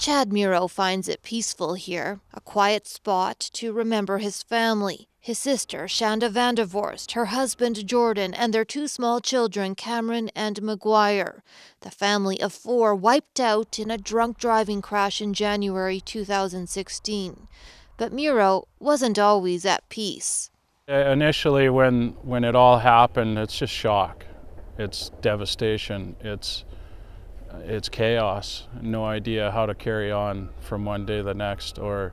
Chad Miro finds it peaceful here, a quiet spot to remember his family. His sister, Shanda Vandervorst, her husband, Jordan, and their two small children, Cameron and McGuire. The family of four wiped out in a drunk driving crash in January 2016. But Miro wasn't always at peace. Initially, when it all happened, it's just shock. It's devastation. It's chaos. No idea how to carry on from one day to the next, or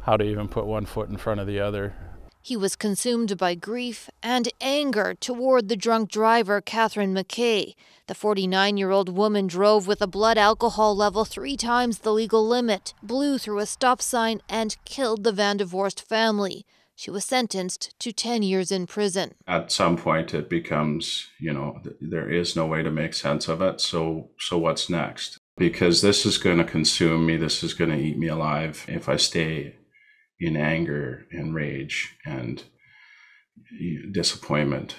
how to even put one foot in front of the other. He was consumed by grief and anger toward the drunk driver, Catherine McKay. The 49-year-old woman drove with a blood alcohol level 3 times the legal limit, blew through a stop sign, and killed the Vandervorst family. She was sentenced to 10 years in prison. At some point it becomes, there is no way to make sense of it. So what's next? Because this is going to consume me. This is going to eat me alive if I stay in anger and rage and disappointment.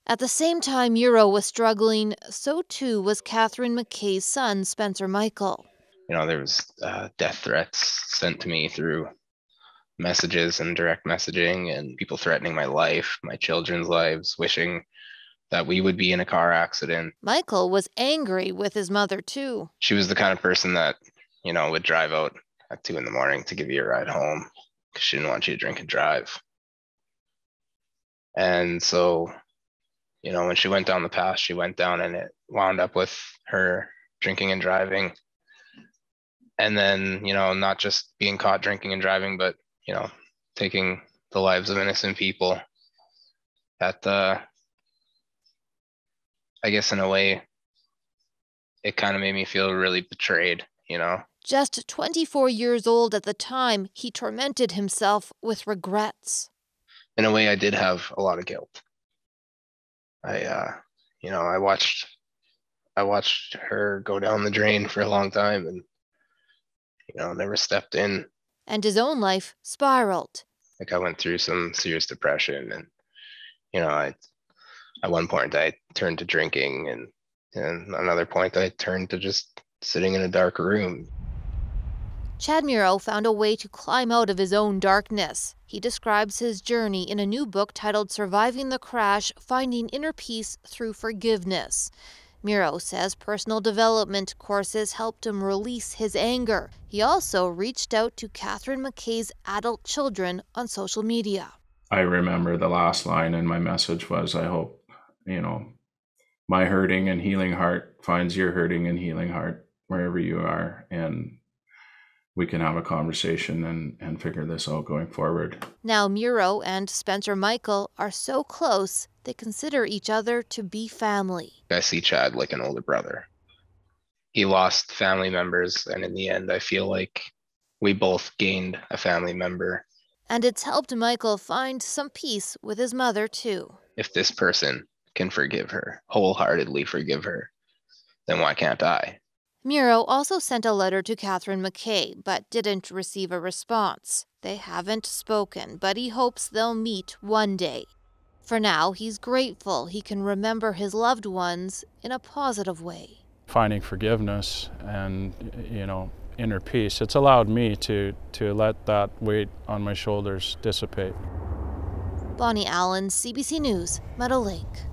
At the same time Miro was struggling, so too was Catherine McKay's son, Spencer Michael. There was death threats sent to me through messages and direct messaging, and people threatening my life, my children's lives, wishing that we would be in a car accident. Michael was angry with his mother too. She was the kind of person that, would drive out at 2 a.m. to give you a ride home because she didn't want you to drink and drive. And so, when she went down the path she went down, and it wound up with her drinking and driving. And then, not just being caught drinking and driving, but, taking the lives of innocent people. That, I guess in a way, it kind of made me feel really betrayed, Just 24 years old at the time, he tormented himself with regrets. In a way, I did have a lot of guilt. I watched her go down the drain for a long time, and, never stepped in. And his own life spiraled. I went through some serious depression, and, at one point I turned to drinking, and another point I turned to just sitting in a dark room. Chad Miro found a way to climb out of his own darkness. He describes his journey in a new book titled Surviving the Crash: Finding Inner Peace Through Forgiveness. Miro says personal development courses helped him release his anger. He also reached out to Catherine McKay's adult children on social media. I remember the last line in my message was, I hope, my hurting and healing heart finds your hurting and healing heart wherever you are, and we can have a conversation and figure this out going forward. Now Miro and Spencer Michael are so close, they consider each other to be family. I see Chad like an older brother. He lost family members, and in the end, I feel like we both gained a family member. And it's helped Michael find some peace with his mother, too. If this person can forgive her, wholeheartedly forgive her, then why can't I? Miro also sent a letter to Catherine McKay, but didn't receive a response. They haven't spoken, but he hopes they'll meet one day. For now, he's grateful he can remember his loved ones in a positive way. Finding forgiveness and, inner peace, it's allowed me to let that weight on my shoulders dissipate. Bonnie Allen, CBC News, Meadow Lake.